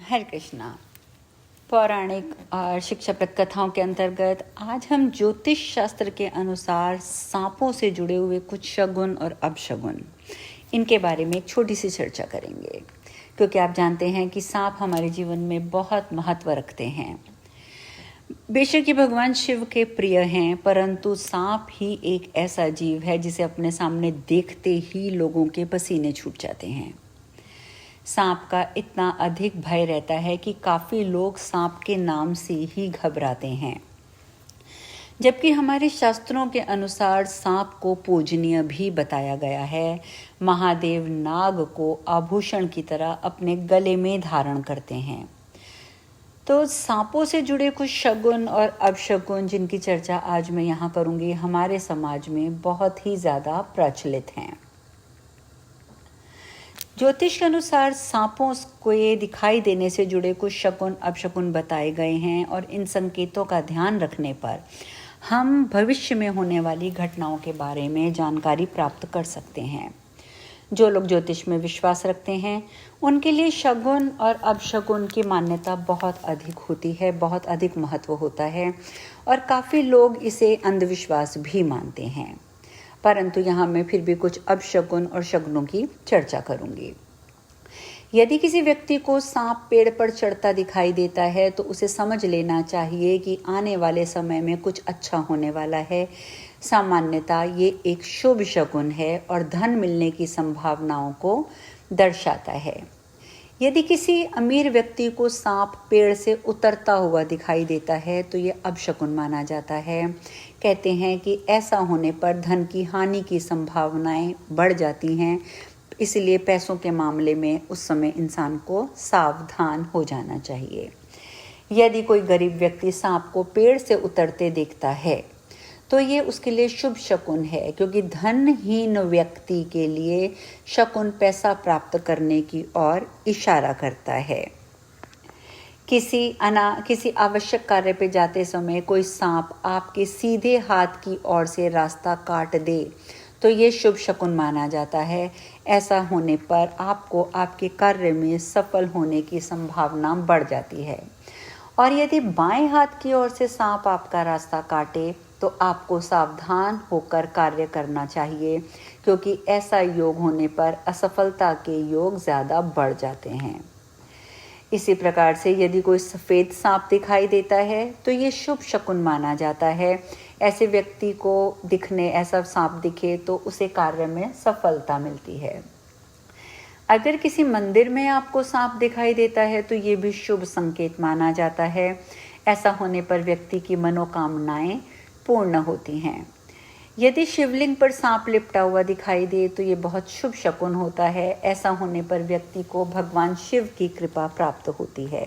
हरे कृष्णा। पौराणिक और शिक्षाप्रद कथाओं के अंतर्गत आज हम ज्योतिष शास्त्र के अनुसार सांपों से जुड़े हुए कुछ शगुन और अपशगुन इनके बारे में एक छोटी सी चर्चा करेंगे, क्योंकि आप जानते हैं कि सांप हमारे जीवन में बहुत महत्व रखते हैं। बेशक ये भगवान शिव के प्रिय हैं, परंतु सांप ही एक ऐसा जीव है जिसे अपने सामने देखते ही लोगों के पसीने छूट जाते हैं। सांप का इतना अधिक भय रहता है कि काफ़ी लोग सांप के नाम से ही घबराते हैं, जबकि हमारे शास्त्रों के अनुसार सांप को पूजनीय भी बताया गया है। महादेव नाग को आभूषण की तरह अपने गले में धारण करते हैं। तो सांपों से जुड़े कुछ शगुन और अपशगुन जिनकी चर्चा आज मैं यहाँ करूँगी, हमारे समाज में बहुत ही ज़्यादा प्रचलित हैं। ज्योतिष के अनुसार सांपों को ये दिखाई देने से जुड़े कुछ शकुन अपशकुन बताए गए हैं, और इन संकेतों का ध्यान रखने पर हम भविष्य में होने वाली घटनाओं के बारे में जानकारी प्राप्त कर सकते हैं। जो लोग ज्योतिष में विश्वास रखते हैं उनके लिए शगुन और अपशकुन की मान्यता बहुत अधिक होती है, बहुत अधिक महत्व होता है, और काफ़ी लोग इसे अंधविश्वास भी मानते हैं। परंतु यहाँ मैं फिर भी कुछ अपशगुन और शगुनों की चर्चा करूंगी। यदि किसी व्यक्ति को सांप पेड़ पर चढ़ता दिखाई देता है तो उसे समझ लेना चाहिए कि आने वाले समय में कुछ अच्छा होने वाला है। सामान्यतः ये एक शुभ शगुन है और धन मिलने की संभावनाओं को दर्शाता है। यदि किसी अमीर व्यक्ति को सांप पेड़ से उतरता हुआ दिखाई देता है तो ये अपशकुन माना जाता है। कहते हैं कि ऐसा होने पर धन की हानि की संभावनाएं बढ़ जाती हैं, इसलिए पैसों के मामले में उस समय इंसान को सावधान हो जाना चाहिए। यदि कोई गरीब व्यक्ति सांप को पेड़ से उतरते देखता है तो ये उसके लिए शुभ शकुन है, क्योंकि धनहीन व्यक्ति के लिए शकुन पैसा प्राप्त करने की ओर इशारा करता है। किसी आवश्यक कार्य पे जाते समय कोई सांप आपके सीधे हाथ की ओर से रास्ता काट दे तो ये शुभ शकुन माना जाता है। ऐसा होने पर आपको आपके कार्य में सफल होने की संभावना बढ़ जाती है। और यदि बाएं हाथ की ओर से सांप आपका रास्ता काटे तो आपको सावधान होकर कार्य करना चाहिए, क्योंकि ऐसा योग होने पर असफलता के योग ज़्यादा बढ़ जाते हैं। इसी प्रकार से यदि कोई सफ़ेद सांप दिखाई देता है तो ये शुभ शकुन माना जाता है। ऐसे व्यक्ति को ऐसा सांप दिखे तो उसे कार्य में सफलता मिलती है। अगर किसी मंदिर में आपको सांप दिखाई देता है तो ये भी शुभ संकेत माना जाता है। ऐसा होने पर व्यक्ति की मनोकामनाएं पूर्ण होती हैं। यदि शिवलिंग पर सांप लिपटा हुआ दिखाई दे तो ये बहुत शुभ शकुन होता है। ऐसा होने पर व्यक्ति को भगवान शिव की कृपा प्राप्त होती है।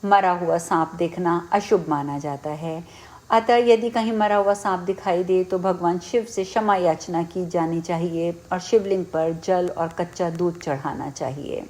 मरा हुआ सांप देखना अशुभ माना जाता है, अतः यदि कहीं मरा हुआ सांप दिखाई दे तो भगवान शिव से क्षमा याचना की जानी चाहिए और शिवलिंग पर जल और कच्चा दूध चढ़ाना चाहिए।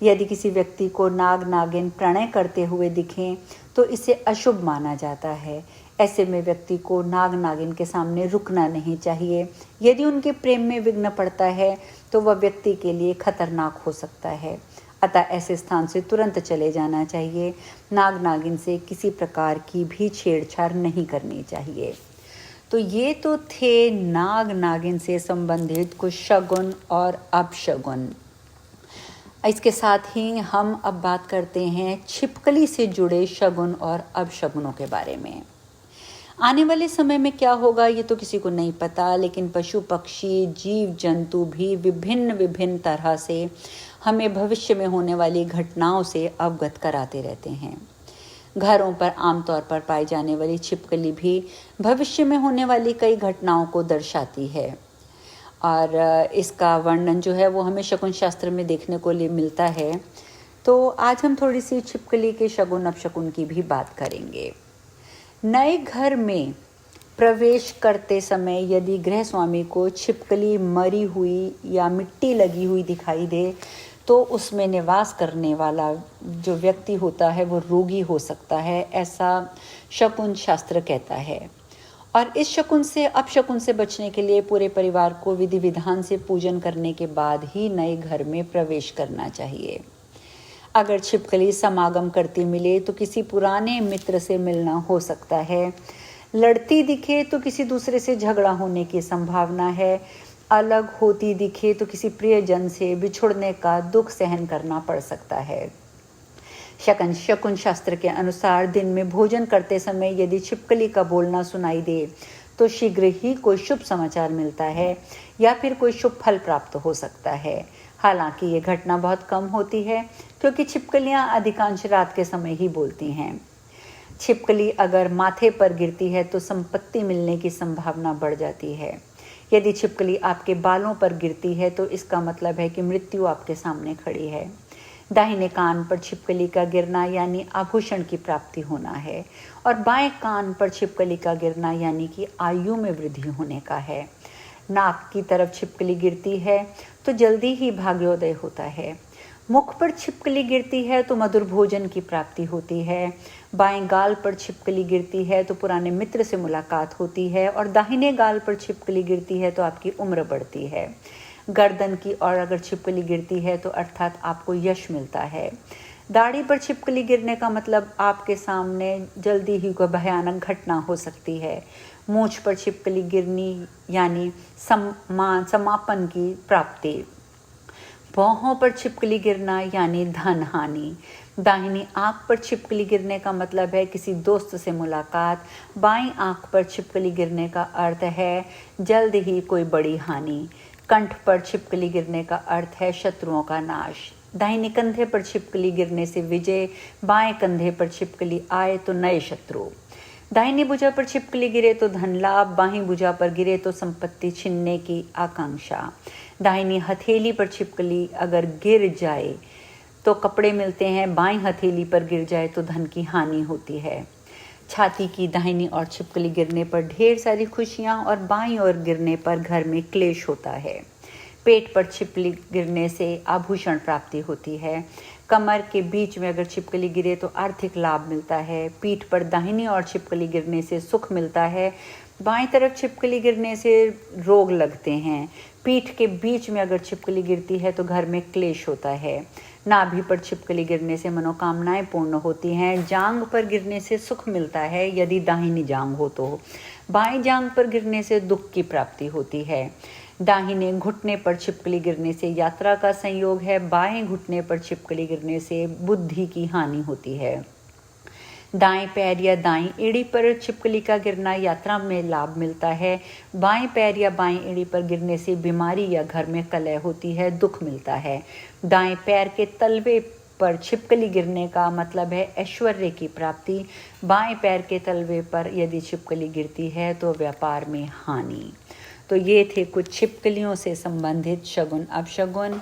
यदि किसी व्यक्ति को नाग नागिन प्रणय करते हुए दिखें तो इसे अशुभ माना जाता है। ऐसे में व्यक्ति को नाग नागिन के सामने रुकना नहीं चाहिए। यदि उनके प्रेम में विघ्न पड़ता है तो वह व्यक्ति के लिए खतरनाक हो सकता है, अतः ऐसे स्थान से तुरंत चले जाना चाहिए। नाग नागिन से किसी प्रकार की भी छेड़छाड़ नहीं करनी चाहिए। तो ये तो थे नाग नागिन से संबंधित कुछ शगुन और अपशगुन। इसके साथ ही हम अब बात करते हैं छिपकली से जुड़े शगुन और अपशगुनों के बारे में। आने वाले समय में क्या होगा ये तो किसी को नहीं पता, लेकिन पशु पक्षी जीव जंतु भी विभिन्न तरह से हमें भविष्य में होने वाली घटनाओं से अवगत कराते रहते हैं। घरों पर आमतौर पर पाई जाने वाली छिपकली भी भविष्य में होने वाली कई घटनाओं को दर्शाती है, और इसका वर्णन जो है वो हमें शकुन शास्त्र में देखने को लिए मिलता है। तो आज हम थोड़ी सी छिपकली के शगुन अपशकुन की भी बात करेंगे। नए घर में प्रवेश करते समय यदि गृह स्वामी को छिपकली मरी हुई या मिट्टी लगी हुई दिखाई दे तो उसमें निवास करने वाला जो व्यक्ति होता है वो रोगी हो सकता है, ऐसा शकुन शास्त्र कहता है। और इस शकुन से अपशकुन से बचने के लिए पूरे परिवार को विधि विधान से पूजन करने के बाद ही नए घर में प्रवेश करना चाहिए। अगर छिपकली समागम करती मिले तो किसी पुराने मित्र से मिलना हो सकता है। लड़ती दिखे तो किसी दूसरे से झगड़ा होने की संभावना है। अलग होती दिखे तो किसी प्रियजन से बिछुड़ने का दुख सहन करना पड़ सकता है। शकुन शास्त्र के अनुसार दिन में भोजन करते समय यदि छिपकली का बोलना सुनाई दे तो शीघ्र ही कोई शुभ समाचार मिलता है या फिर कोई शुभ फल प्राप्त हो सकता है। हालांकि ये घटना बहुत कम होती है क्योंकि छिपकलियां अधिकांश रात के समय ही बोलती हैं। छिपकली अगर माथे पर गिरती है तो संपत्ति मिलने की संभावना बढ़ जाती है। यदि छिपकली आपके बालों पर गिरती है तो इसका मतलब है कि मृत्यु आपके सामने खड़ी है। दाहिने कान पर छिपकली का गिरना यानी आभूषण की प्राप्ति होना है और बाएं कान पर छिपकली का गिरना यानी कि आयु में वृद्धि होने का है। नाक की तरफ छिपकली गिरती है तो जल्दी ही भाग्योदय होता है। मुख पर छिपकली गिरती है तो मधुर भोजन की प्राप्ति होती है। बाएं गाल पर छिपकली गिरती है तो पुराने मित्र से मुलाकात होती है और दाहिने गाल पर छिपकली गिरती है तो आपकी उम्र बढ़ती है। गर्दन की ओर अगर छिपकली गिरती है तो अर्थात आपको यश मिलता है। दाढ़ी पर छिपकली गिरने का मतलब आपके सामने जल्दी ही कोई भयानक घटना हो सकती है। मूंछ पर छिपकली गिरनी यानी समापन की प्राप्ति। भौहों पर छिपकली गिरना यानी धन हानि। दाहिनी आंख पर छिपकली गिरने का मतलब है किसी दोस्त से मुलाकात। बाईं आंख पर छिपकली गिरने का अर्थ है जल्द ही कोई बड़ी हानि। कंठ पर छिपकली गिरने का अर्थ है शत्रुओं का नाश। दाहिने कंधे पर छिपकली गिरने से विजय। बाएं कंधे पर छिपकली आए तो नए शत्रु। दाहिनी भुजा पर छिपकली गिरे तो धन लाभ। बाहीं भुजा पर गिरे तो संपत्ति छीनने की आकांक्षा। दाहिनी हथेली पर छिपकली अगर गिर जाए तो कपड़े मिलते हैं। बाईं हथेली पर गिर जाए तो धन की हानि होती है। छाती की दाहिनी ओर छिपकली गिरने पर ढेर सारी खुशियां और बाईं ओर गिरने पर घर में क्लेश होता है। पेट पर छिपकली गिरने से आभूषण प्राप्ति होती है। कमर के बीच में अगर छिपकली गिरे तो आर्थिक लाभ मिलता है। पीठ पर दाहिनी ओर छिपकली गिरने से सुख मिलता है। बाईं तरफ छिपकली गिरने से रोग लगते हैं। पीठ के बीच में अगर छिपकली गिरती है तो घर में क्लेश होता है। नाभि पर छिपकली गिरने से मनोकामनाएं पूर्ण होती हैं। जांघ पर गिरने से सुख मिलता है यदि दाहिनी जांघ हो तो। बाईं जांघ पर गिरने से दुख की प्राप्ति होती है। दाहिने घुटने पर छिपकली गिरने से यात्रा का संयोग है। बाएं घुटने पर छिपकली गिरने से बुद्धि की हानि होती है। दाएं पैर या दाईं एड़ी पर छिपकली का गिरना यात्रा में लाभ मिलता है। बाएं पैर या बाईं एड़ी पर गिरने से बीमारी या घर में कलह होती है, दुख मिलता है। दाएं पैर के तलवे पर छिपकली गिरने का मतलब है ऐश्वर्य की प्राप्ति। बाएं पैर के तलवे पर यदि छिपकली गिरती है तो व्यापार में हानि। तो ये थे कुछ छिपकलियों से संबंधित शगुन अपशगुन।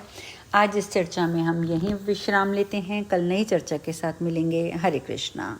आज इस चर्चा में हम यहीं विश्राम लेते हैं। कल नई चर्चा के साथ मिलेंगे। हरे कृष्णा।